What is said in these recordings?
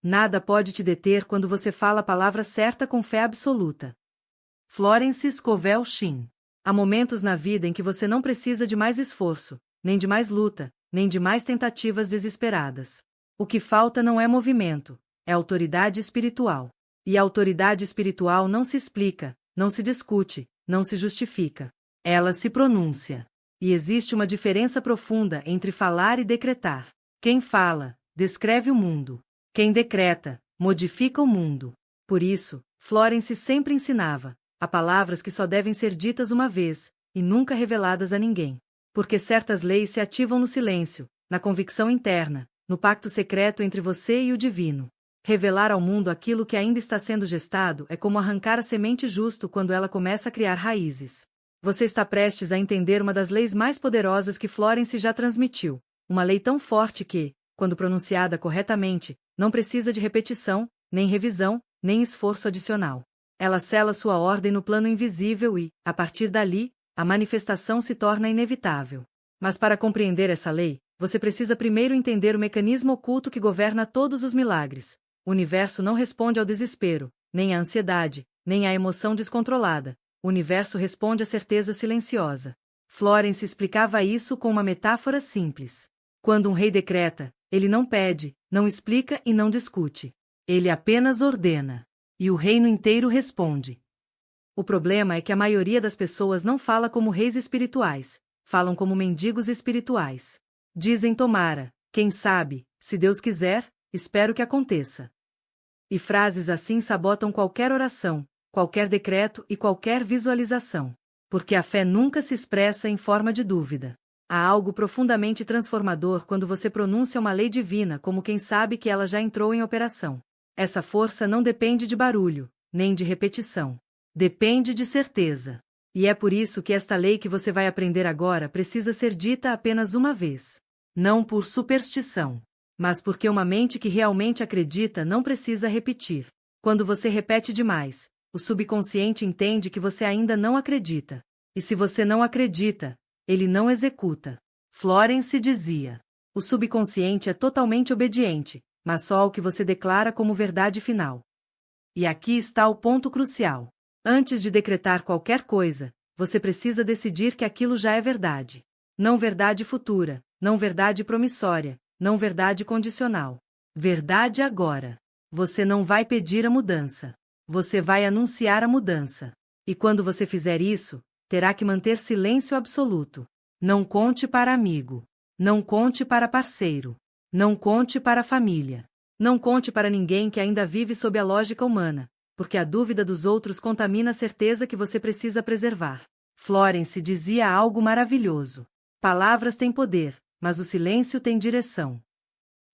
Nada pode te deter quando você fala a palavra certa com fé absoluta. Florence Scovel Shinn. Há momentos na vida em que você não precisa de mais esforço, nem de mais luta, nem de mais tentativas desesperadas. O que falta não é movimento, é autoridade espiritual. E a autoridade espiritual não se explica, não se discute, não se justifica. Ela se pronuncia. E existe uma diferença profunda entre falar e decretar. Quem fala, descreve o mundo. Quem decreta, modifica o mundo. Por isso, Florence sempre ensinava: há palavras que só devem ser ditas uma vez, e nunca reveladas a ninguém. Porque certas leis se ativam no silêncio, na convicção interna, no pacto secreto entre você e o divino. Revelar ao mundo aquilo que ainda está sendo gestado é como arrancar a semente justo quando ela começa a criar raízes. Você está prestes a entender uma das leis mais poderosas que Florence já transmitiu. Uma lei tão forte que, quando pronunciada corretamente, não precisa de repetição, nem revisão, nem esforço adicional. Ela sela sua ordem no plano invisível e, a partir dali, a manifestação se torna inevitável. Mas para compreender essa lei, você precisa primeiro entender o mecanismo oculto que governa todos os milagres. O universo não responde ao desespero, nem à ansiedade, nem à emoção descontrolada. O universo responde à certeza silenciosa. Florence explicava isso com uma metáfora simples. Quando um rei decreta, ele não pede, não explica e não discute. Ele apenas ordena. E o reino inteiro responde. O problema é que a maioria das pessoas não fala como reis espirituais, falam como mendigos espirituais. Dizem tomara, quem sabe, se Deus quiser, espero que aconteça. E frases assim sabotam qualquer oração, qualquer decreto e qualquer visualização. Porque a fé nunca se expressa em forma de dúvida. Há algo profundamente transformador quando você pronuncia uma lei divina como quem sabe que ela já entrou em operação. Essa força não depende de barulho, nem de repetição. Depende de certeza. E é por isso que esta lei que você vai aprender agora precisa ser dita apenas uma vez. Não por superstição, mas porque uma mente que realmente acredita não precisa repetir. Quando você repete demais, o subconsciente entende que você ainda não acredita. E se você não acredita, ele não executa. Florence dizia: o subconsciente é totalmente obediente, mas só ao que você declara como verdade final. E aqui está o ponto crucial. Antes de decretar qualquer coisa, você precisa decidir que aquilo já é verdade. Não verdade futura, não verdade promissória, não verdade condicional. Verdade agora. Você não vai pedir a mudança. Você vai anunciar a mudança. E quando você fizer isso, terá que manter silêncio absoluto. Não conte para amigo. Não conte para parceiro. Não conte para família. Não conte para ninguém que ainda vive sob a lógica humana, porque a dúvida dos outros contamina a certeza que você precisa preservar. Florence dizia algo maravilhoso. Palavras têm poder, mas o silêncio tem direção.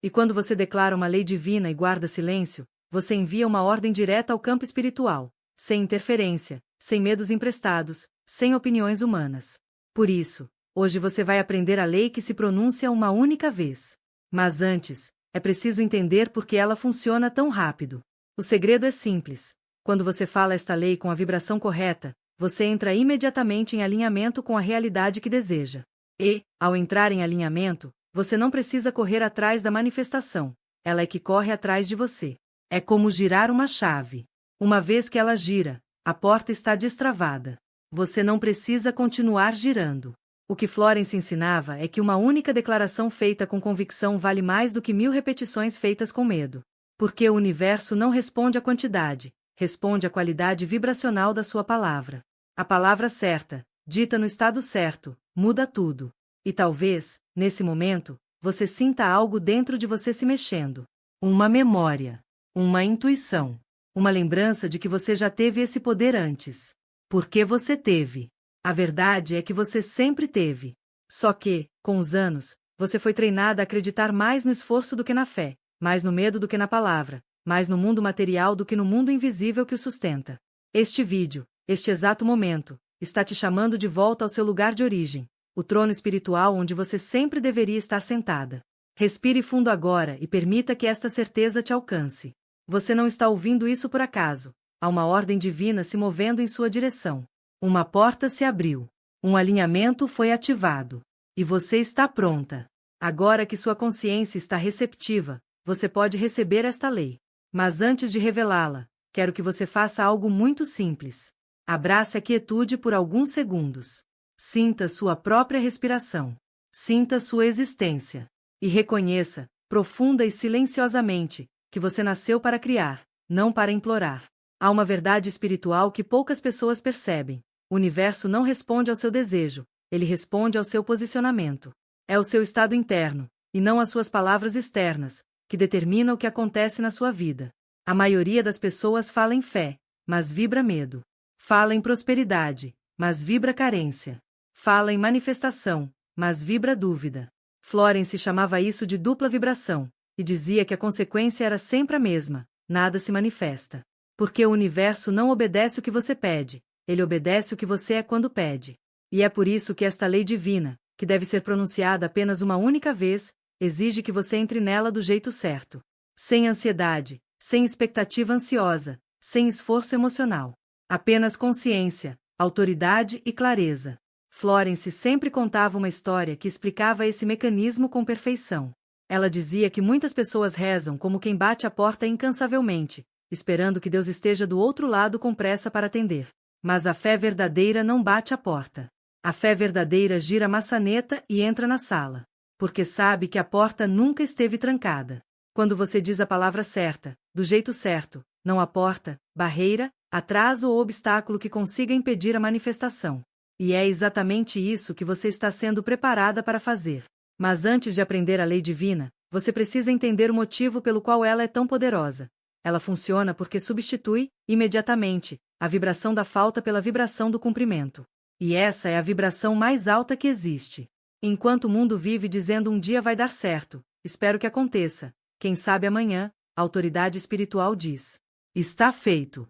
E quando você declara uma lei divina e guarda silêncio, você envia uma ordem direta ao campo espiritual, sem interferência, sem medos emprestados, sem opiniões humanas. Por isso, hoje você vai aprender a lei que se pronuncia uma única vez. Mas antes, é preciso entender por que ela funciona tão rápido. O segredo é simples. Quando você fala esta lei com a vibração correta, você entra imediatamente em alinhamento com a realidade que deseja. E, ao entrar em alinhamento, você não precisa correr atrás da manifestação, ela é que corre atrás de você. É como girar uma chave. Uma vez que ela gira, a porta está destravada. Você não precisa continuar girando. O que Florence ensinava é que uma única declaração feita com convicção vale mais do que 1000 repetições feitas com medo. Porque o universo não responde à quantidade, responde à qualidade vibracional da sua palavra. A palavra certa, dita no estado certo, muda tudo. E talvez, nesse momento, você sinta algo dentro de você se mexendo. Uma memória. Uma intuição. Uma lembrança de que você já teve esse poder antes. Porque você teve. A verdade é que você sempre teve. Só que, com os anos, você foi treinada a acreditar mais no esforço do que na fé, mais no medo do que na palavra, mais no mundo material do que no mundo invisível que o sustenta. Este vídeo, este exato momento, está te chamando de volta ao seu lugar de origem, o trono espiritual onde você sempre deveria estar sentada. Respire fundo agora e permita que esta certeza te alcance. Você não está ouvindo isso por acaso. Há uma ordem divina se movendo em sua direção. Uma porta se abriu. Um alinhamento foi ativado. E você está pronta. Agora que sua consciência está receptiva, você pode receber esta lei. Mas antes de revelá-la, quero que você faça algo muito simples. Abrace a quietude por alguns segundos. Sinta sua própria respiração. Sinta sua existência. E reconheça, profunda e silenciosamente, que você nasceu para criar, não para implorar. Há uma verdade espiritual que poucas pessoas percebem. O universo não responde ao seu desejo, ele responde ao seu posicionamento. É o seu estado interno, e não as suas palavras externas, que determinam o que acontece na sua vida. A maioria das pessoas fala em fé, mas vibra medo. Fala em prosperidade, mas vibra carência. Fala em manifestação, mas vibra dúvida. Florence chamava isso de dupla vibração, e dizia que a consequência era sempre a mesma: nada se manifesta. Porque o universo não obedece o que você pede, ele obedece o que você é quando pede. E é por isso que esta lei divina, que deve ser pronunciada apenas uma única vez, exige que você entre nela do jeito certo. Sem ansiedade, sem expectativa ansiosa, sem esforço emocional. Apenas consciência, autoridade e clareza. Florence sempre contava uma história que explicava esse mecanismo com perfeição. Ela dizia que muitas pessoas rezam como quem bate a porta incansavelmente, esperando que Deus esteja do outro lado com pressa para atender. Mas a fé verdadeira não bate a porta. A fé verdadeira gira a maçaneta e entra na sala. Porque sabe que a porta nunca esteve trancada. Quando você diz a palavra certa, do jeito certo, não há porta, barreira, atraso ou obstáculo que consiga impedir a manifestação. E é exatamente isso que você está sendo preparada para fazer. Mas antes de aprender a lei divina, você precisa entender o motivo pelo qual ela é tão poderosa. Ela funciona porque substitui, imediatamente, a vibração da falta pela vibração do cumprimento. E essa é a vibração mais alta que existe. Enquanto o mundo vive dizendo um dia vai dar certo, espero que aconteça, quem sabe amanhã, a autoridade espiritual diz: está feito.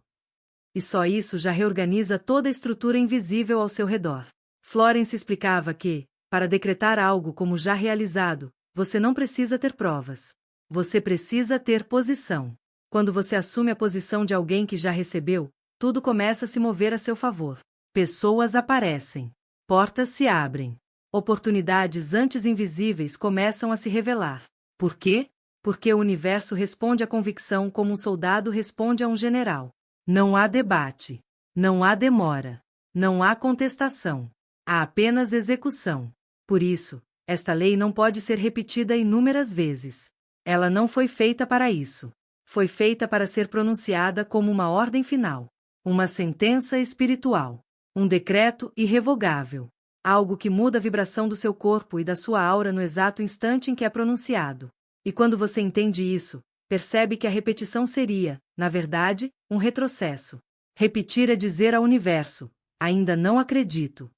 E só isso já reorganiza toda a estrutura invisível ao seu redor. Florence explicava que, para decretar algo como já realizado, você não precisa ter provas. Você precisa ter posição. Quando você assume a posição de alguém que já recebeu, tudo começa a se mover a seu favor. Pessoas aparecem. Portas se abrem. Oportunidades antes invisíveis começam a se revelar. Por quê? Porque o universo responde à convicção como um soldado responde a um general. Não há debate. Não há demora. Não há contestação. Há apenas execução. Por isso, esta lei não pode ser repetida inúmeras vezes. Ela não foi feita para isso. Foi feita para ser pronunciada como uma ordem final. Uma sentença espiritual. Um decreto irrevogável. Algo que muda a vibração do seu corpo e da sua aura no exato instante em que é pronunciado. E quando você entende isso, percebe que a repetição seria, na verdade, um retrocesso. Repetir é dizer ao universo: ainda não acredito.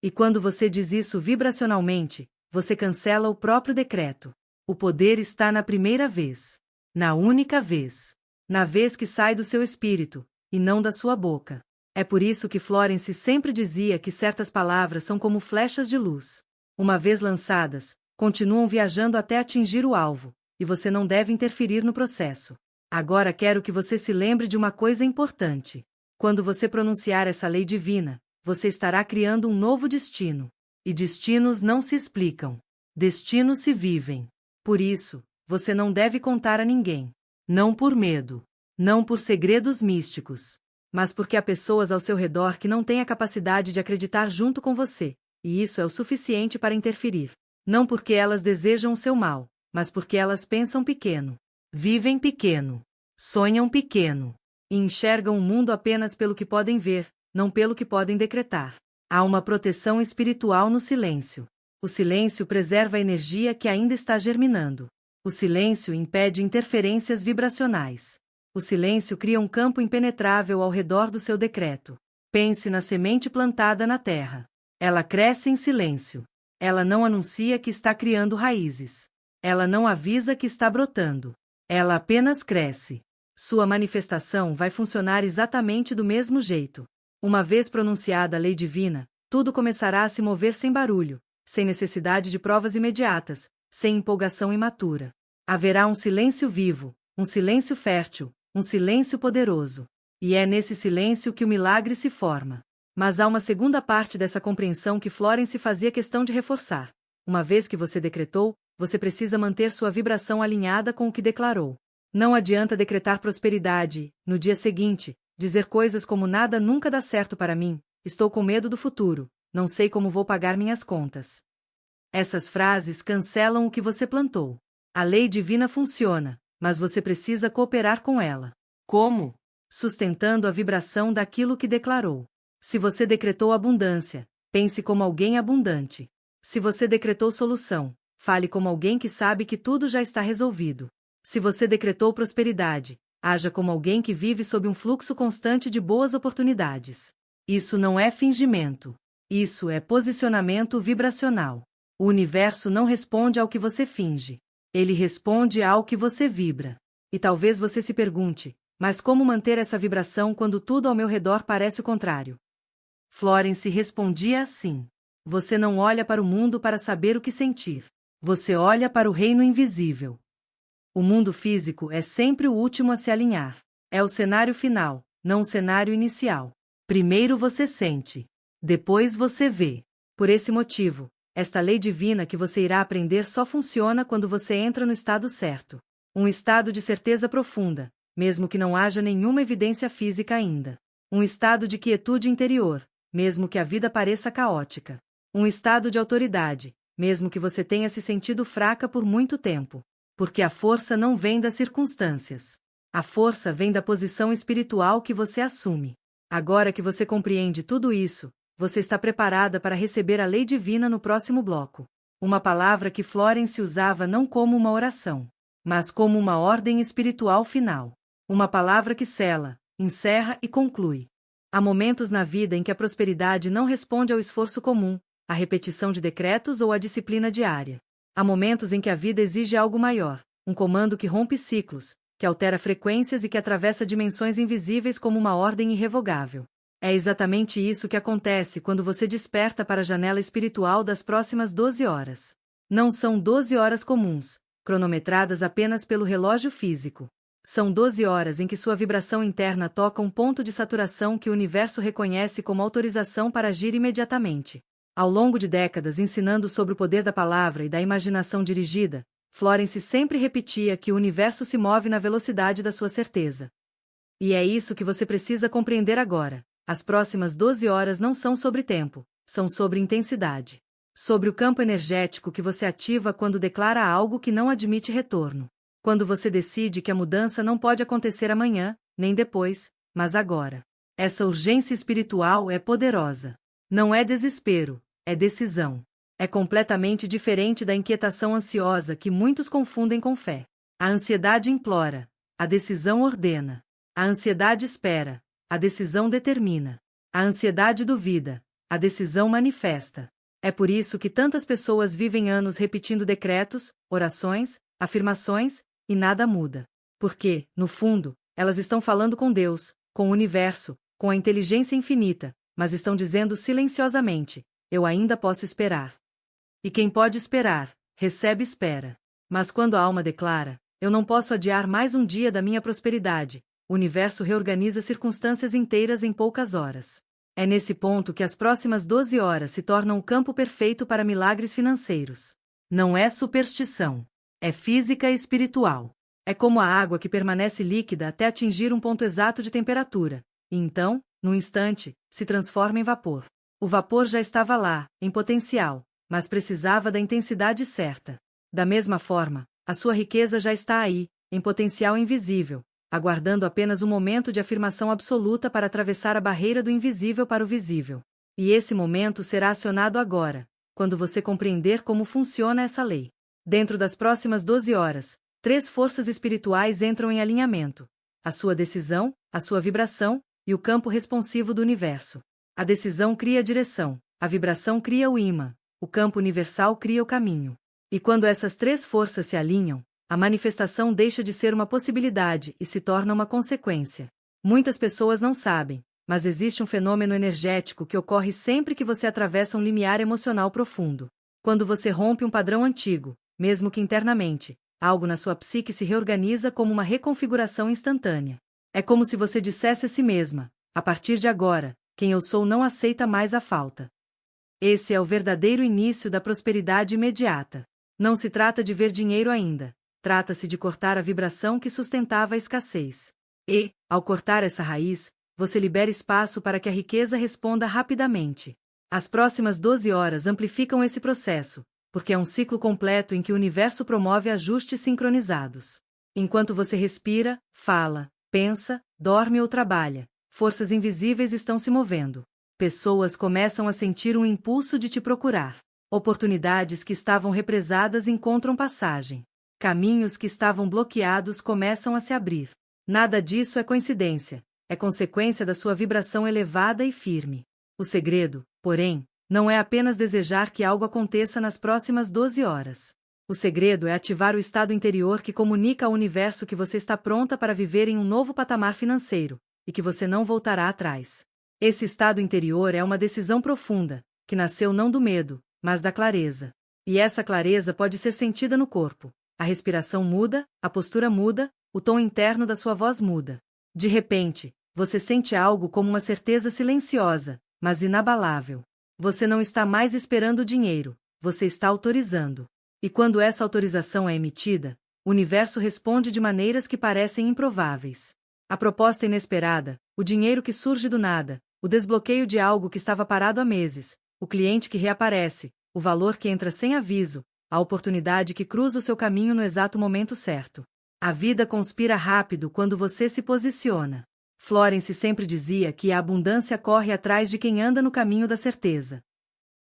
E quando você diz isso vibracionalmente, você cancela o próprio decreto. O poder está na primeira vez. Na única vez. Na vez que sai do seu espírito, e não da sua boca. É por isso que Florence sempre dizia que certas palavras são como flechas de luz. Uma vez lançadas, continuam viajando até atingir o alvo, e você não deve interferir no processo. Agora quero que você se lembre de uma coisa importante. Quando você pronunciar essa lei divina, você estará criando um novo destino. E destinos não se explicam. Destinos se vivem. Por isso, você não deve contar a ninguém. Não por medo. Não por segredos místicos. Mas porque há pessoas ao seu redor que não têm a capacidade de acreditar junto com você, e isso é o suficiente para interferir. Não porque elas desejam o seu mal, mas porque elas pensam pequeno. Vivem pequeno. Sonham pequeno. E enxergam o mundo apenas pelo que podem ver, não pelo que podem decretar. Há uma proteção espiritual no silêncio. O silêncio preserva a energia que ainda está germinando. O silêncio impede interferências vibracionais. O silêncio cria um campo impenetrável ao redor do seu decreto. Pense na semente plantada na terra. Ela cresce em silêncio. Ela não anuncia que está criando raízes. Ela não avisa que está brotando. Ela apenas cresce. Sua manifestação vai funcionar exatamente do mesmo jeito. Uma vez pronunciada a lei divina, tudo começará a se mover sem barulho, sem necessidade de provas imediatas, sem empolgação imatura. Haverá um silêncio vivo, um silêncio fértil, um silêncio poderoso. E é nesse silêncio que o milagre se forma. Mas há uma segunda parte dessa compreensão que Florence fazia questão de reforçar. Uma vez que você decretou, você precisa manter sua vibração alinhada com o que declarou. Não adianta decretar prosperidade, no dia seguinte, dizer coisas como nada nunca dá certo para mim, estou com medo do futuro, não sei como vou pagar minhas contas. Essas frases cancelam o que você plantou. A lei divina funciona, mas você precisa cooperar com ela. Como? Sustentando a vibração daquilo que declarou. Se você decretou abundância, pense como alguém abundante. Se você decretou solução, fale como alguém que sabe que tudo já está resolvido. Se você decretou prosperidade, haja como alguém que vive sob um fluxo constante de boas oportunidades. Isso não é fingimento. Isso é posicionamento vibracional. O universo não responde ao que você finge. Ele responde ao que você vibra. E talvez você se pergunte, mas como manter essa vibração quando tudo ao meu redor parece o contrário? Florence respondia assim: você não olha para o mundo para saber o que sentir. Você olha para o reino invisível. O mundo físico é sempre o último a se alinhar. É o cenário final, não o cenário inicial. Primeiro você sente. Depois você vê. Por esse motivo, esta lei divina que você irá aprender só funciona quando você entra no estado certo. Um estado de certeza profunda, mesmo que não haja nenhuma evidência física ainda. Um estado de quietude interior, mesmo que a vida pareça caótica. Um estado de autoridade, mesmo que você tenha se sentido fraca por muito tempo. Porque a força não vem das circunstâncias. A força vem da posição espiritual que você assume. Agora que você compreende tudo isso, você está preparada para receber a lei divina no próximo bloco. Uma palavra que Florence usava não como uma oração, mas como uma ordem espiritual final. Uma palavra que sela, encerra e conclui. Há momentos na vida em que a prosperidade não responde ao esforço comum, à repetição de decretos ou à disciplina diária. Há momentos em que a vida exige algo maior, um comando que rompe ciclos, que altera frequências e que atravessa dimensões invisíveis como uma ordem irrevogável. É exatamente isso que acontece quando você desperta para a janela espiritual das próximas 12 horas. Não são 12 horas comuns, cronometradas apenas pelo relógio físico. São 12 horas em que sua vibração interna toca um ponto de saturação que o universo reconhece como autorização para agir imediatamente. Ao longo de décadas ensinando sobre o poder da palavra e da imaginação dirigida, Florence sempre repetia que o universo se move na velocidade da sua certeza. E é isso que você precisa compreender agora. As próximas 12 horas não são sobre tempo, são sobre intensidade. Sobre o campo energético que você ativa quando declara algo que não admite retorno. Quando você decide que a mudança não pode acontecer amanhã, nem depois, mas agora. Essa urgência espiritual é poderosa. Não é desespero, é decisão. É completamente diferente da inquietação ansiosa que muitos confundem com fé. A ansiedade implora, a decisão ordena. A ansiedade espera, a decisão determina. A ansiedade duvida, a decisão manifesta. É por isso que tantas pessoas vivem anos repetindo decretos, orações, afirmações, e nada muda. Porque, no fundo, elas estão falando com Deus, com o universo, com a inteligência infinita, mas estão dizendo silenciosamente: eu ainda posso esperar. E quem pode esperar, recebe espera. Mas quando a alma declara: eu não posso adiar mais um dia da minha prosperidade, o universo reorganiza circunstâncias inteiras em poucas horas. É nesse ponto que as próximas 12 horas se tornam o campo perfeito para milagres financeiros. Não é superstição. É física e espiritual. É como a água que permanece líquida até atingir um ponto exato de temperatura, e então, num instante, se transforma em vapor. O vapor já estava lá, em potencial, mas precisava da intensidade certa. Da mesma forma, a sua riqueza já está aí, em potencial invisível, aguardando apenas um momento de afirmação absoluta para atravessar a barreira do invisível para o visível. E esse momento será acionado agora, quando você compreender como funciona essa lei. Dentro das próximas 12 horas, 3 forças espirituais entram em alinhamento: a sua decisão, a sua vibração e o campo responsivo do universo. A decisão cria a direção, a vibração cria o imã, o campo universal cria o caminho. E quando essas 3 forças se alinham, a manifestação deixa de ser uma possibilidade e se torna uma consequência. Muitas pessoas não sabem, mas existe um fenômeno energético que ocorre sempre que você atravessa um limiar emocional profundo. Quando você rompe um padrão antigo, mesmo que internamente, algo na sua psique se reorganiza como uma reconfiguração instantânea. É como se você dissesse a si mesma: a partir de agora, quem eu sou não aceita mais a falta. Esse é o verdadeiro início da prosperidade imediata. Não se trata de ver dinheiro ainda. Trata-se de cortar a vibração que sustentava a escassez. E, ao cortar essa raiz, você libera espaço para que a riqueza responda rapidamente. As próximas 12 horas amplificam esse processo, porque é um ciclo completo em que o universo promove ajustes sincronizados. Enquanto você respira, fala, pensa, dorme ou trabalha, forças invisíveis estão se movendo. Pessoas começam a sentir um impulso de te procurar. Oportunidades que estavam represadas encontram passagem. Caminhos que estavam bloqueados começam a se abrir. Nada disso é coincidência. É consequência da sua vibração elevada e firme. O segredo, porém, não é apenas desejar que algo aconteça nas próximas 12 horas. O segredo é ativar o estado interior que comunica ao universo que você está pronta para viver em um novo patamar financeiro, e que você não voltará atrás. Esse estado interior é uma decisão profunda, que nasceu não do medo, mas da clareza. E essa clareza pode ser sentida no corpo. A respiração muda, a postura muda, o tom interno da sua voz muda. De repente, você sente algo como uma certeza silenciosa, mas inabalável. Você não está mais esperando dinheiro, você está autorizando. E quando essa autorização é emitida, o universo responde de maneiras que parecem improváveis. A proposta inesperada, o dinheiro que surge do nada, o desbloqueio de algo que estava parado há meses, o cliente que reaparece, o valor que entra sem aviso, a oportunidade que cruza o seu caminho no exato momento certo. A vida conspira rápido quando você se posiciona. Florence sempre dizia que a abundância corre atrás de quem anda no caminho da certeza.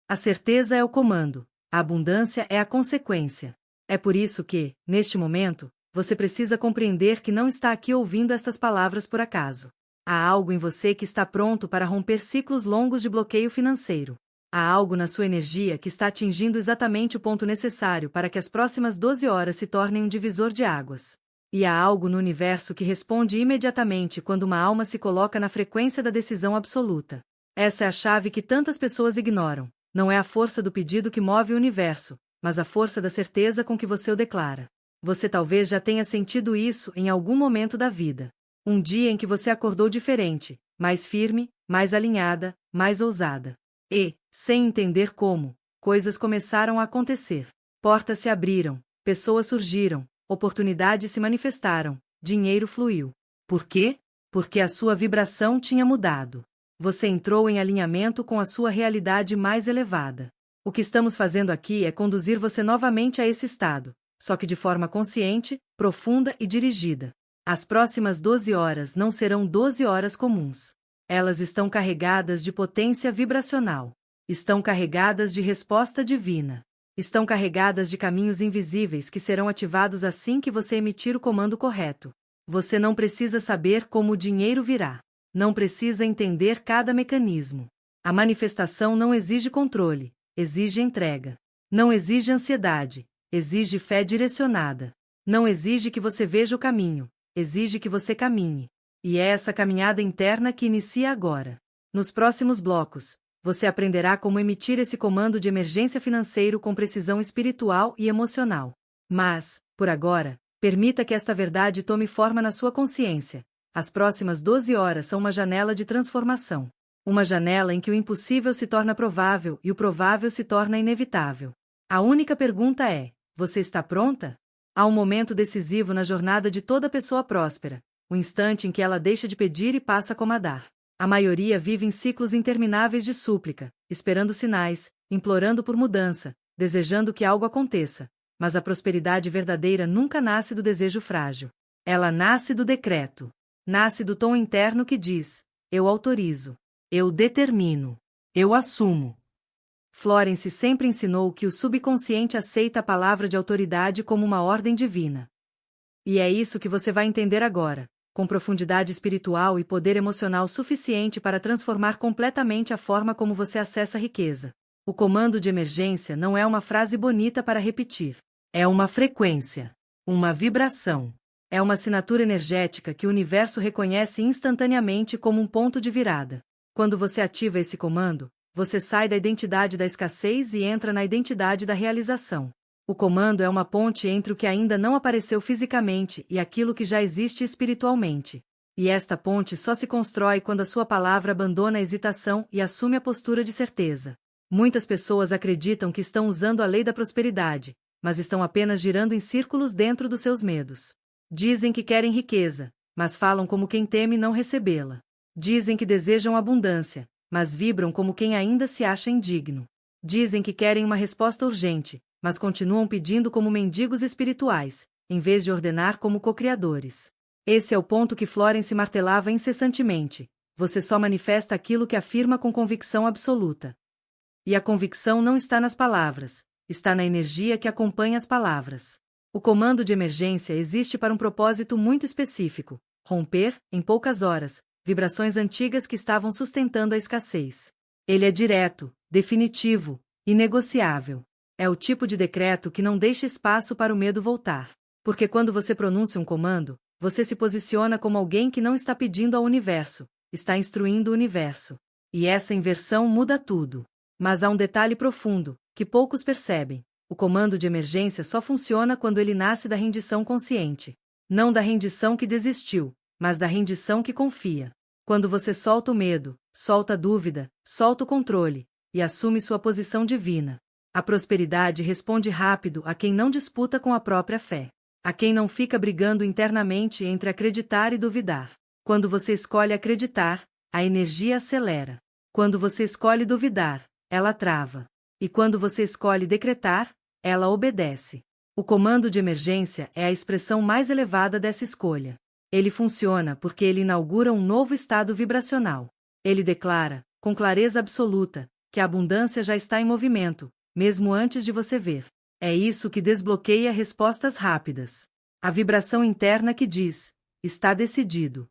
A certeza é o comando, a abundância é a consequência. É por isso que, neste momento, você precisa compreender que não está aqui ouvindo estas palavras por acaso. Há algo em você que está pronto para romper ciclos longos de bloqueio financeiro. Há algo na sua energia que está atingindo exatamente o ponto necessário para que as próximas 12 horas se tornem um divisor de águas. E há algo no universo que responde imediatamente quando uma alma se coloca na frequência da decisão absoluta. Essa é a chave que tantas pessoas ignoram. Não é a força do pedido que move o universo, mas a força da certeza com que você o declara. Você talvez já tenha sentido isso em algum momento da vida. Um dia em que você acordou diferente, mais firme, mais alinhada, mais ousada. E, sem entender como, coisas começaram a acontecer. Portas se abriram, pessoas surgiram, oportunidades se manifestaram, dinheiro fluiu. Por quê? Porque a sua vibração tinha mudado. Você entrou em alinhamento com a sua realidade mais elevada. O que estamos fazendo aqui é conduzir você novamente a esse estado, só que de forma consciente, profunda e dirigida. As próximas 12 horas não serão 12 horas comuns. Elas estão carregadas de potência vibracional. Estão carregadas de resposta divina. Estão carregadas de caminhos invisíveis que serão ativados assim que você emitir o comando correto. Você não precisa saber como o dinheiro virá. Não precisa entender cada mecanismo. A manifestação não exige controle, exige entrega. Não exige ansiedade, exige fé direcionada. Não exige que você veja o caminho, exige que você caminhe. E é essa caminhada interna que inicia agora. Nos próximos blocos, você aprenderá como emitir esse comando de emergência financeiro com precisão espiritual e emocional. Mas, por agora, permita que esta verdade tome forma na sua consciência. As próximas 12 horas são uma janela de transformação. Uma janela em que o impossível se torna provável e o provável se torna inevitável. A única pergunta é: você está pronta? Há um momento decisivo na jornada de toda pessoa próspera, o instante em que ela deixa de pedir e passa a comandar. A maioria vive em ciclos intermináveis de súplica, esperando sinais, implorando por mudança, desejando que algo aconteça. Mas a prosperidade verdadeira nunca nasce do desejo frágil. Ela nasce do decreto. Nasce do tom interno que diz: eu autorizo, eu determino, eu assumo. Florence sempre ensinou que o subconsciente aceita a palavra de autoridade como uma ordem divina. E é isso que você vai entender agora, com profundidade espiritual e poder emocional suficiente para transformar completamente a forma como você acessa a riqueza. O comando de emergência não é uma frase bonita para repetir. É uma frequência, uma vibração. É uma assinatura energética que o universo reconhece instantaneamente como um ponto de virada. Quando você ativa esse comando, você sai da identidade da escassez e entra na identidade da realização. O comando é uma ponte entre o que ainda não apareceu fisicamente e aquilo que já existe espiritualmente. E esta ponte só se constrói quando a sua palavra abandona a hesitação e assume a postura de certeza. Muitas pessoas acreditam que estão usando a lei da prosperidade, mas estão apenas girando em círculos dentro dos seus medos. Dizem que querem riqueza, mas falam como quem teme não recebê-la. Dizem que desejam abundância, mas vibram como quem ainda se acha indigno. Dizem que querem uma resposta urgente, mas continuam pedindo como mendigos espirituais, em vez de ordenar como co-criadores. Esse é o ponto que Florence martelava incessantemente. Você só manifesta aquilo que afirma com convicção absoluta. E a convicção não está nas palavras, está na energia que acompanha as palavras. O comando de emergência existe para um propósito muito específico: romper, em poucas horas, vibrações antigas que estavam sustentando a escassez. Ele é direto, definitivo, inegociável. É o tipo de decreto que não deixa espaço para o medo voltar. Porque quando você pronuncia um comando, você se posiciona como alguém que não está pedindo ao universo, está instruindo o universo. E essa inversão muda tudo. Mas há um detalhe profundo, que poucos percebem. O comando de emergência só funciona quando ele nasce da rendição consciente. Não da rendição que desistiu, mas da rendição que confia. Quando você solta o medo, solta a dúvida, solta o controle, e assume sua posição divina. A prosperidade responde rápido a quem não disputa com a própria fé. A quem não fica brigando internamente entre acreditar e duvidar. Quando você escolhe acreditar, a energia acelera. Quando você escolhe duvidar, ela trava. E quando você escolhe decretar, ela obedece. O comando de emergência é a expressão mais elevada dessa escolha. Ele funciona porque ele inaugura um novo estado vibracional. Ele declara, com clareza absoluta, que a abundância já está em movimento, mesmo antes de você ver. É isso que desbloqueia respostas rápidas. A vibração interna que diz: está decidido.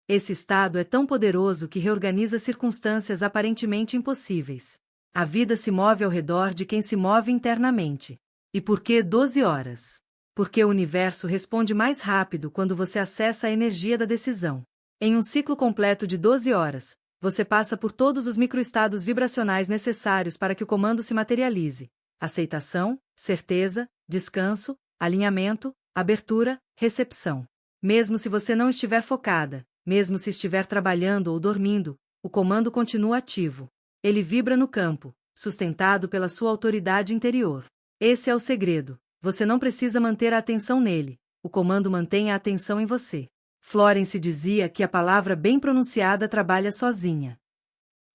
Esse estado é tão poderoso que reorganiza circunstâncias aparentemente impossíveis. A vida se move ao redor de quem se move internamente. E por que 12 horas? Porque o universo responde mais rápido quando você acessa a energia da decisão. Em um ciclo completo de 12 horas, você passa por todos os microestados vibracionais necessários para que o comando se materialize: aceitação, certeza, descanso, alinhamento, abertura, recepção. Mesmo se você não estiver focada, mesmo se estiver trabalhando ou dormindo, o comando continua ativo. Ele vibra no campo, sustentado pela sua autoridade interior. Esse é o segredo. Você não precisa manter a atenção nele, o comando mantém a atenção em você. Florence dizia que a palavra bem pronunciada trabalha sozinha.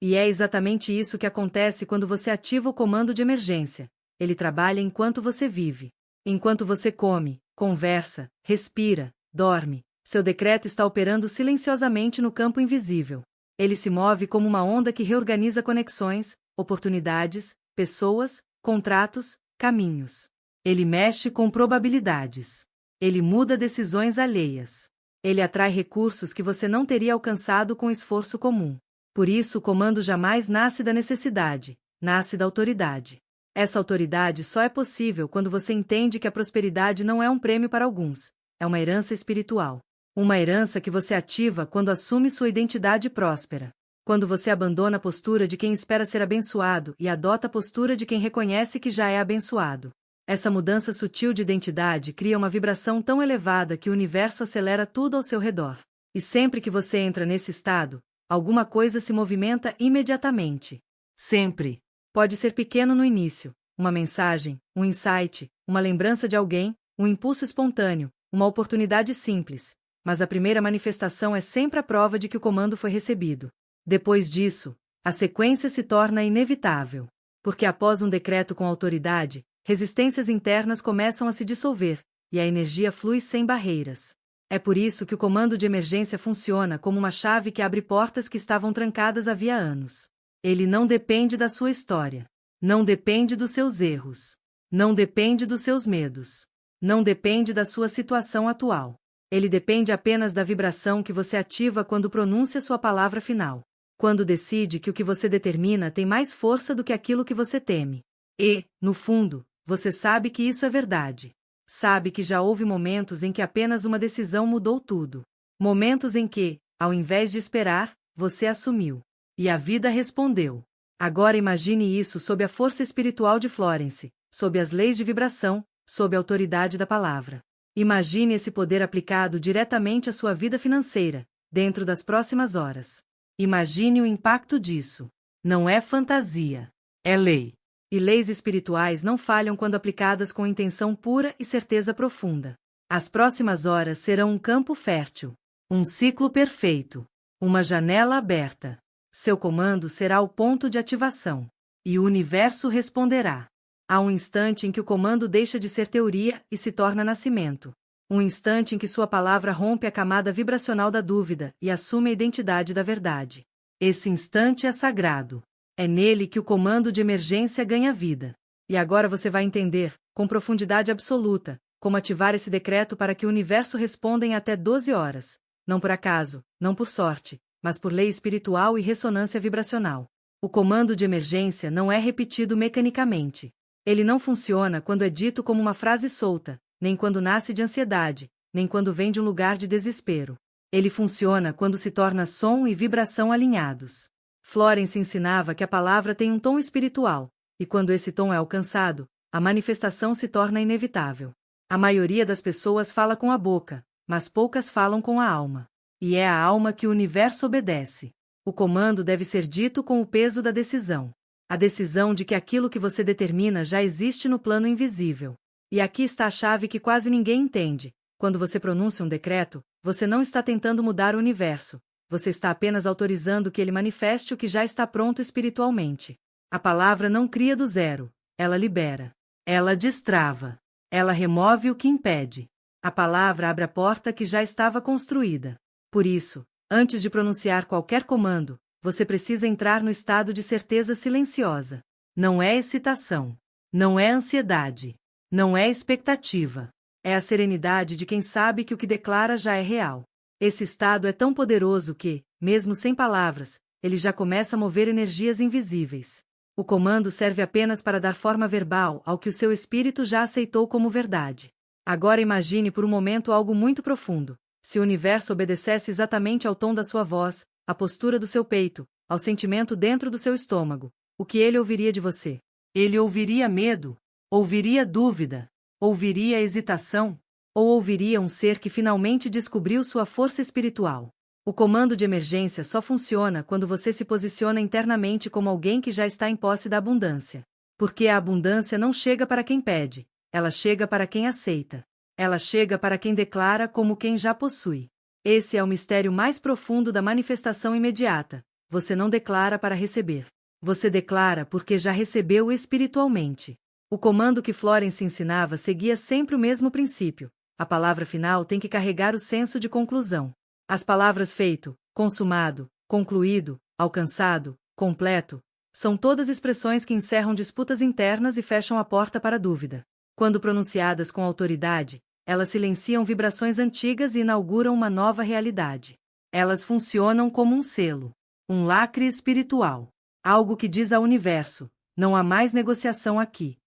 E é exatamente isso que acontece quando você ativa o comando de emergência. Ele trabalha enquanto você vive. Enquanto você come, conversa, respira, dorme, seu decreto está operando silenciosamente no campo invisível. Ele se move como uma onda que reorganiza conexões, oportunidades, pessoas, contratos, caminhos. Ele mexe com probabilidades. Ele muda decisões alheias. Ele atrai recursos que você não teria alcançado com esforço comum. Por isso o comando jamais nasce da necessidade, nasce da autoridade. Essa autoridade só é possível quando você entende que a prosperidade não é um prêmio para alguns, é uma herança espiritual. Uma herança que você ativa quando assume sua identidade próspera. Quando você abandona a postura de quem espera ser abençoado e adota a postura de quem reconhece que já é abençoado. Essa mudança sutil de identidade cria uma vibração tão elevada que o universo acelera tudo ao seu redor. E sempre que você entra nesse estado, alguma coisa se movimenta imediatamente. Sempre. Pode ser pequeno no início, uma mensagem, um insight, uma lembrança de alguém, um impulso espontâneo, uma oportunidade simples, mas a primeira manifestação é sempre a prova de que o comando foi recebido. Depois disso, a sequência se torna inevitável. Porque após um decreto com autoridade, resistências internas começam a se dissolver, e a energia flui sem barreiras. É por isso que o comando de emergência funciona como uma chave que abre portas que estavam trancadas havia anos. Ele não depende da sua história. Não depende dos seus erros. Não depende dos seus medos. Não depende da sua situação atual. Ele depende apenas da vibração que você ativa quando pronuncia sua palavra final. Quando decide que o que você determina tem mais força do que aquilo que você teme. E, no fundo, você sabe que isso é verdade. Sabe que já houve momentos em que apenas uma decisão mudou tudo. Momentos em que, ao invés de esperar, você assumiu. E a vida respondeu. Agora imagine isso sob a força espiritual de Florence, sob as leis de vibração, sob a autoridade da palavra. Imagine esse poder aplicado diretamente à sua vida financeira, dentro das próximas horas. Imagine o impacto disso. Não é fantasia. É lei. E leis espirituais não falham quando aplicadas com intenção pura e certeza profunda. As próximas horas serão um campo fértil, um ciclo perfeito, uma janela aberta. Seu comando será o ponto de ativação. E o universo responderá. Há um instante em que o comando deixa de ser teoria e se torna nascimento. Um instante em que sua palavra rompe a camada vibracional da dúvida e assume a identidade da verdade. Esse instante é sagrado. É nele que o comando de emergência ganha vida. E agora você vai entender, com profundidade absoluta, como ativar esse decreto para que o universo responda em até 12 horas. Não por acaso, não por sorte, mas por lei espiritual e ressonância vibracional. O comando de emergência não é repetido mecanicamente. Ele não funciona quando é dito como uma frase solta, nem quando nasce de ansiedade, nem quando vem de um lugar de desespero. Ele funciona quando se torna som e vibração alinhados. Florence ensinava que a palavra tem um tom espiritual, e quando esse tom é alcançado, a manifestação se torna inevitável. A maioria das pessoas fala com a boca, mas poucas falam com a alma. E é a alma que o universo obedece. O comando deve ser dito com o peso da decisão. A decisão de que aquilo que você determina já existe no plano invisível. E aqui está a chave que quase ninguém entende. Quando você pronuncia um decreto, você não está tentando mudar o universo. Você está apenas autorizando que ele manifeste o que já está pronto espiritualmente. A palavra não cria do zero. Ela libera. Ela destrava. Ela remove o que impede. A palavra abre a porta que já estava construída. Por isso, antes de pronunciar qualquer comando, você precisa entrar no estado de certeza silenciosa. Não é excitação. Não é ansiedade. Não é expectativa. É a serenidade de quem sabe que o que declara já é real. Esse estado é tão poderoso que, mesmo sem palavras, ele já começa a mover energias invisíveis. O comando serve apenas para dar forma verbal ao que o seu espírito já aceitou como verdade. Agora imagine por um momento algo muito profundo. Se o universo obedecesse exatamente ao tom da sua voz, à postura do seu peito, ao sentimento dentro do seu estômago, o que ele ouviria de você? Ele ouviria medo? Ouviria dúvida? Ouviria hesitação? Ou ouviria um ser que finalmente descobriu sua força espiritual? O comando de emergência só funciona quando você se posiciona internamente como alguém que já está em posse da abundância. Porque a abundância não chega para quem pede, ela chega para quem aceita. Ela chega para quem declara como quem já possui. Esse é o mistério mais profundo da manifestação imediata. Você não declara para receber. Você declara porque já recebeu espiritualmente. O comando que Florence ensinava seguia sempre o mesmo princípio. A palavra final tem que carregar o senso de conclusão. As palavras feito, consumado, concluído, alcançado, completo, são todas expressões que encerram disputas internas e fecham a porta para a dúvida. Quando pronunciadas com autoridade, elas silenciam vibrações antigas e inauguram uma nova realidade. Elas funcionam como um selo, um lacre espiritual, algo que diz ao universo: não há mais negociação aqui.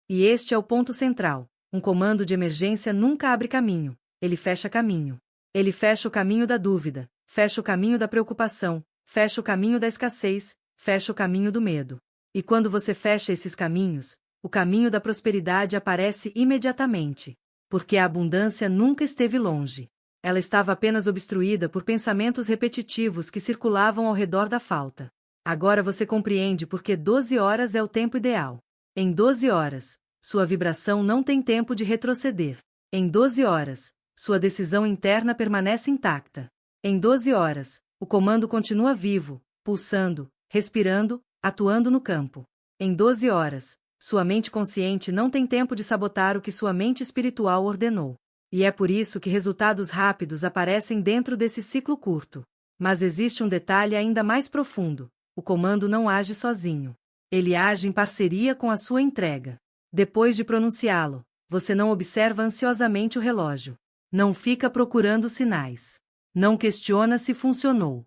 E este é o ponto central. Um comando de emergência nunca abre caminho, ele fecha caminho. Ele fecha o caminho da dúvida, fecha o caminho da preocupação, fecha o caminho da escassez, fecha o caminho do medo. E quando você fecha esses caminhos, o caminho da prosperidade aparece imediatamente. Porque a abundância nunca esteve longe. Ela estava apenas obstruída por pensamentos repetitivos que circulavam ao redor da falta. Agora você compreende porque 12 horas é o tempo ideal. Em 12 horas, sua vibração não tem tempo de retroceder. Em 12 horas, sua decisão interna permanece intacta. Em 12 horas, o comando continua vivo, pulsando, respirando, atuando no campo. Em 12 horas, sua mente consciente não tem tempo de sabotar o que sua mente espiritual ordenou. E é por isso que resultados rápidos aparecem dentro desse ciclo curto. Mas existe um detalhe ainda mais profundo: o comando não age sozinho. Ele age em parceria com a sua entrega. Depois de pronunciá-lo, você não observa ansiosamente o relógio. Não fica procurando sinais. Não questiona se funcionou.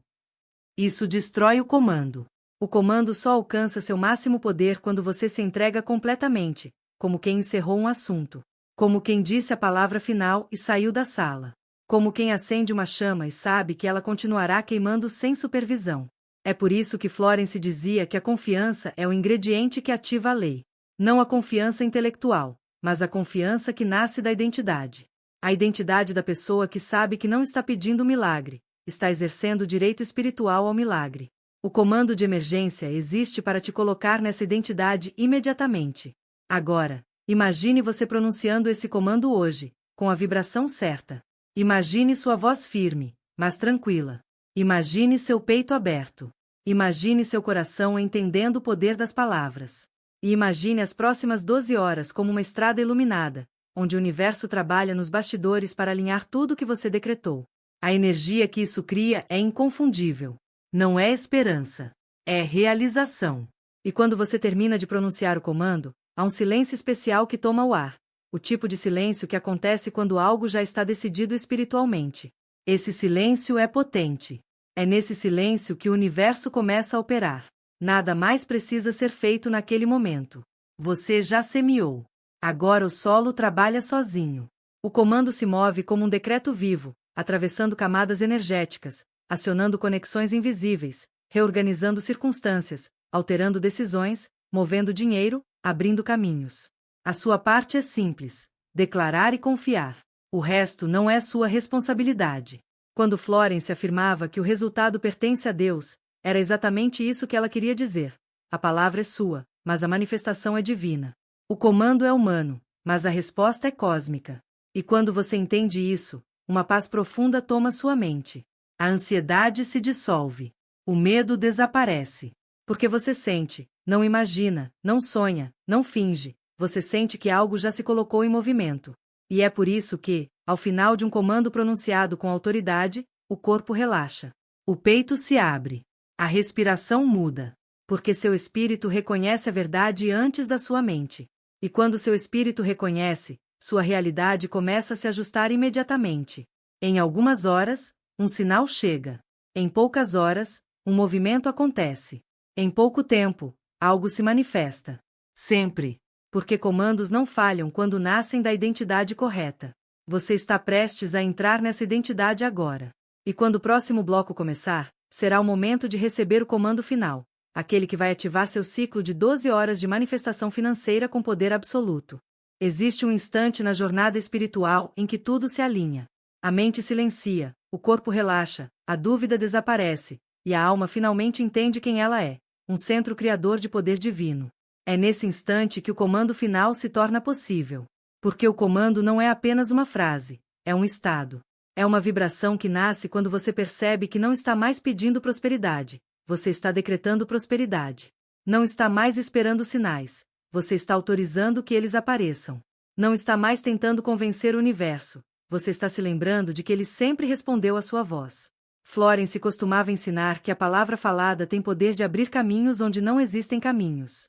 Isso destrói o comando. O comando só alcança seu máximo poder quando você se entrega completamente, como quem encerrou um assunto, como quem disse a palavra final e saiu da sala, como quem acende uma chama e sabe que ela continuará queimando sem supervisão. É por isso que Florence dizia que a confiança é o ingrediente que ativa a lei. Não a confiança intelectual, mas a confiança que nasce da identidade. A identidade da pessoa que sabe que não está pedindo um milagre, está exercendo o direito espiritual ao milagre. O comando de emergência existe para te colocar nessa identidade imediatamente. Agora, imagine você pronunciando esse comando hoje, com a vibração certa. Imagine sua voz firme, mas tranquila. Imagine seu peito aberto. Imagine seu coração entendendo o poder das palavras. E imagine as próximas 12 horas como uma estrada iluminada, onde o universo trabalha nos bastidores para alinhar tudo o que você decretou. A energia que isso cria é inconfundível. Não é esperança. É realização. E quando você termina de pronunciar o comando, há um silêncio especial que toma o ar. O tipo de silêncio que acontece quando algo já está decidido espiritualmente. Esse silêncio é potente. É nesse silêncio que o universo começa a operar. Nada mais precisa ser feito naquele momento. Você já semeou. Agora o solo trabalha sozinho. O comando se move como um decreto vivo, atravessando camadas energéticas, acionando conexões invisíveis, reorganizando circunstâncias, alterando decisões, movendo dinheiro, abrindo caminhos. A sua parte é simples: declarar e confiar. O resto não é sua responsabilidade. Quando Florence afirmava que o resultado pertence a Deus, era exatamente isso que ela queria dizer. A palavra é sua, mas a manifestação é divina. O comando é humano, mas a resposta é cósmica. E quando você entende isso, uma paz profunda toma sua mente. A ansiedade se dissolve. O medo desaparece. Porque você sente, não imagina, não sonha, não finge. Você sente que algo já se colocou em movimento. E é por isso que, ao final de um comando pronunciado com autoridade, o corpo relaxa. O peito se abre. A respiração muda. Porque seu espírito reconhece a verdade antes da sua mente. E quando seu espírito reconhece, sua realidade começa a se ajustar imediatamente. Em algumas horas, um sinal chega. Em poucas horas, um movimento acontece. Em pouco tempo, algo se manifesta. Sempre. Porque comandos não falham quando nascem da identidade correta. Você está prestes a entrar nessa identidade agora. E quando o próximo bloco começar, será o momento de receber o comando final, aquele que vai ativar seu ciclo de 12 horas de manifestação financeira com poder absoluto. Existe um instante na jornada espiritual em que tudo se alinha. A mente silencia, o corpo relaxa, a dúvida desaparece, e a alma finalmente entende quem ela é, um centro criador de poder divino. É nesse instante que o comando final se torna possível. Porque o comando não é apenas uma frase, é um estado. É uma vibração que nasce quando você percebe que não está mais pedindo prosperidade, você está decretando prosperidade. Não está mais esperando sinais, você está autorizando que eles apareçam. Não está mais tentando convencer o universo, você está se lembrando de que ele sempre respondeu à sua voz. Florence costumava ensinar que a palavra falada tem poder de abrir caminhos onde não existem caminhos.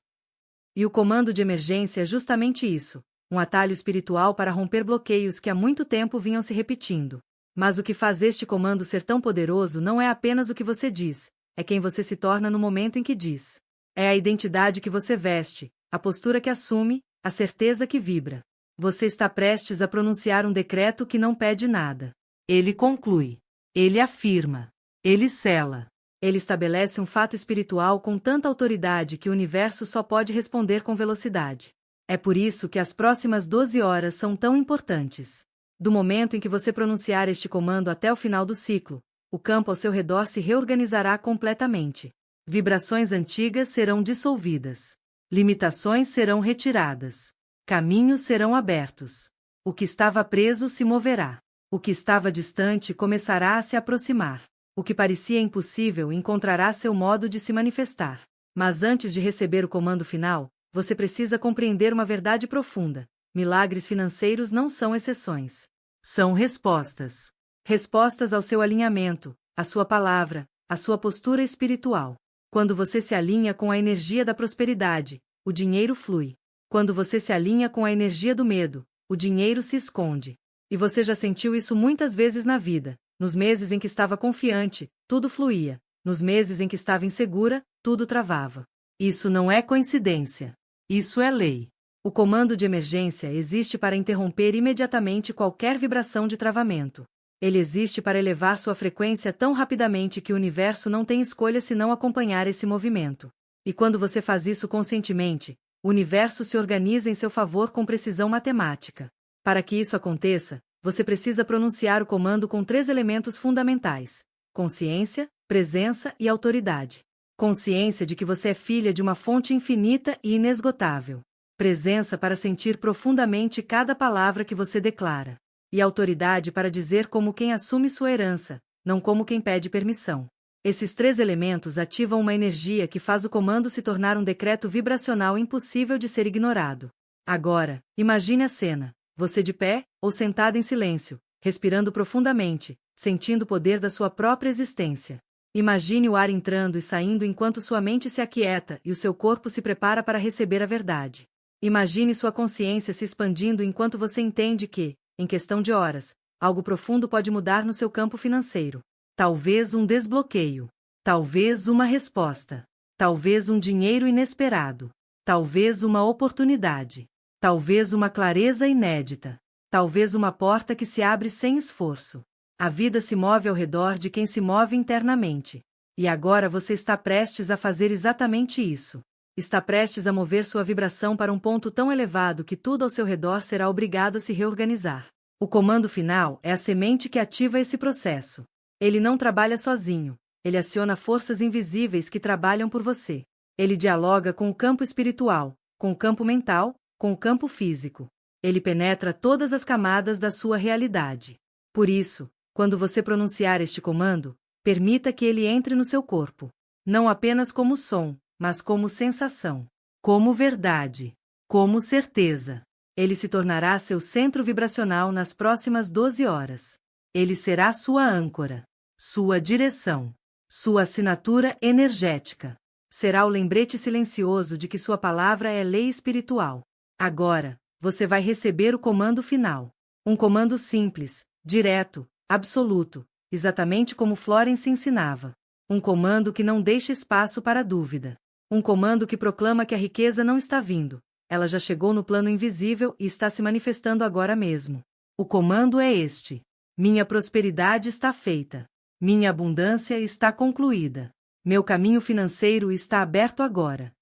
E o comando de emergência é justamente isso, um atalho espiritual para romper bloqueios que há muito tempo vinham se repetindo. Mas o que faz este comando ser tão poderoso não é apenas o que você diz, é quem você se torna no momento em que diz. É a identidade que você veste, a postura que assume, a certeza que vibra. Você está prestes a pronunciar um decreto que não pede nada. Ele conclui. Ele afirma. Ele sela. Ele estabelece um fato espiritual com tanta autoridade que o universo só pode responder com velocidade. É por isso que as próximas 12 horas são tão importantes. Do momento em que você pronunciar este comando até o final do ciclo, o campo ao seu redor se reorganizará completamente. Vibrações antigas serão dissolvidas. Limitações serão retiradas. Caminhos serão abertos. O que estava preso se moverá. O que estava distante começará a se aproximar. O que parecia impossível encontrará seu modo de se manifestar. Mas antes de receber o comando final, você precisa compreender uma verdade profunda. Milagres financeiros não são exceções. São respostas. Respostas ao seu alinhamento, à sua palavra, à sua postura espiritual. Quando você se alinha com a energia da prosperidade, o dinheiro flui. Quando você se alinha com a energia do medo, o dinheiro se esconde. E você já sentiu isso muitas vezes na vida. Nos meses em que estava confiante, tudo fluía. Nos meses em que estava insegura, tudo travava. Isso não é coincidência. Isso é lei. O comando de emergência existe para interromper imediatamente qualquer vibração de travamento. Ele existe para elevar sua frequência tão rapidamente que o universo não tem escolha senão acompanhar esse movimento. E quando você faz isso conscientemente, o universo se organiza em seu favor com precisão matemática. Para que isso aconteça, você precisa pronunciar o comando com 3 elementos fundamentais: consciência, presença e autoridade. Consciência de que você é filha de uma fonte infinita e inesgotável. Presença para sentir profundamente cada palavra que você declara. E autoridade para dizer como quem assume sua herança, não como quem pede permissão. Esses 3 elementos ativam uma energia que faz o comando se tornar um decreto vibracional impossível de ser ignorado. Agora, imagine a cena, você de pé, ou sentada em silêncio, respirando profundamente, sentindo o poder da sua própria existência. Imagine o ar entrando e saindo enquanto sua mente se aquieta e o seu corpo se prepara para receber a verdade. Imagine sua consciência se expandindo enquanto você entende que, em questão de horas, algo profundo pode mudar no seu campo financeiro. Talvez um desbloqueio. Talvez uma resposta. Talvez um dinheiro inesperado. Talvez uma oportunidade. Talvez uma clareza inédita. Talvez uma porta que se abre sem esforço. A vida se move ao redor de quem se move internamente. E agora você está prestes a fazer exatamente isso. Está prestes a mover sua vibração para um ponto tão elevado que tudo ao seu redor será obrigado a se reorganizar. O comando final é a semente que ativa esse processo. Ele não trabalha sozinho. Ele aciona forças invisíveis que trabalham por você. Ele dialoga com o campo espiritual, com o campo mental, com o campo físico. Ele penetra todas as camadas da sua realidade. Por isso, quando você pronunciar este comando, permita que ele entre no seu corpo. Não apenas como som, mas como sensação, como verdade, como certeza. Ele se tornará seu centro vibracional nas próximas 12 horas. Ele será sua âncora, sua direção, sua assinatura energética. Será o lembrete silencioso de que sua palavra é lei espiritual. Agora, você vai receber o comando final. Um comando simples, direto, absoluto, exatamente como Florence ensinava. Um comando que não deixa espaço para dúvida. Um comando que proclama que a riqueza não está vindo. Ela já chegou no plano invisível e está se manifestando agora mesmo. O comando é este. Minha prosperidade está feita. Minha abundância está concluída. Meu caminho financeiro está aberto agora.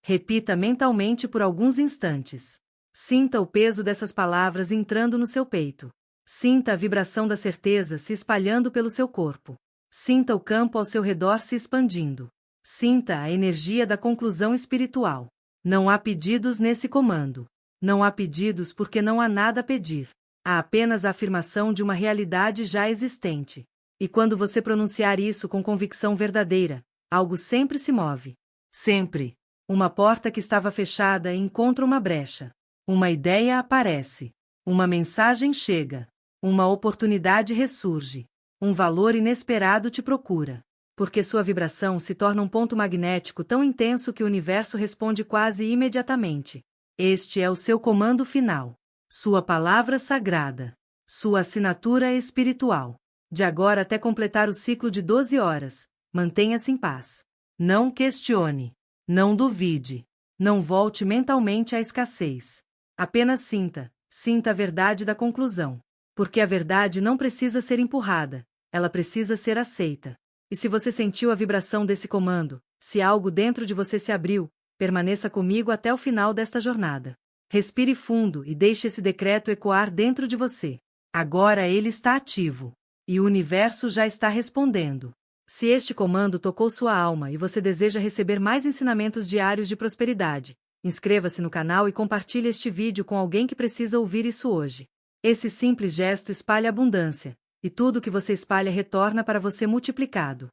Repita mentalmente por alguns instantes. Sinta o peso dessas palavras entrando no seu peito. Sinta a vibração da certeza se espalhando pelo seu corpo. Sinta o campo ao seu redor se expandindo. Sinta a energia da conclusão espiritual. Não há pedidos nesse comando. Não há pedidos porque não há nada a pedir. Há apenas a afirmação de uma realidade já existente. E quando você pronunciar isso com convicção verdadeira, algo sempre se move. Sempre. Uma porta que estava fechada encontra uma brecha. Uma ideia aparece. Uma mensagem chega. Uma oportunidade ressurge. Um valor inesperado te procura. Porque sua vibração se torna um ponto magnético tão intenso que o universo responde quase imediatamente. Este é o seu comando final. Sua palavra sagrada. Sua assinatura espiritual. De agora até completar o ciclo de 12 horas, mantenha-se em paz. Não questione. Não duvide. Não volte mentalmente à escassez. Apenas sinta a verdade da conclusão. Porque a verdade não precisa ser empurrada, ela precisa ser aceita. E se você sentiu a vibração desse comando, se algo dentro de você se abriu, permaneça comigo até o final desta jornada. Respire fundo e deixe esse decreto ecoar dentro de você. Agora ele está ativo. E o universo já está respondendo. Se este comando tocou sua alma e você deseja receber mais ensinamentos diários de prosperidade, inscreva-se no canal e compartilhe este vídeo com alguém que precisa ouvir isso hoje. Esse simples gesto espalha abundância, e tudo que você espalha retorna para você multiplicado.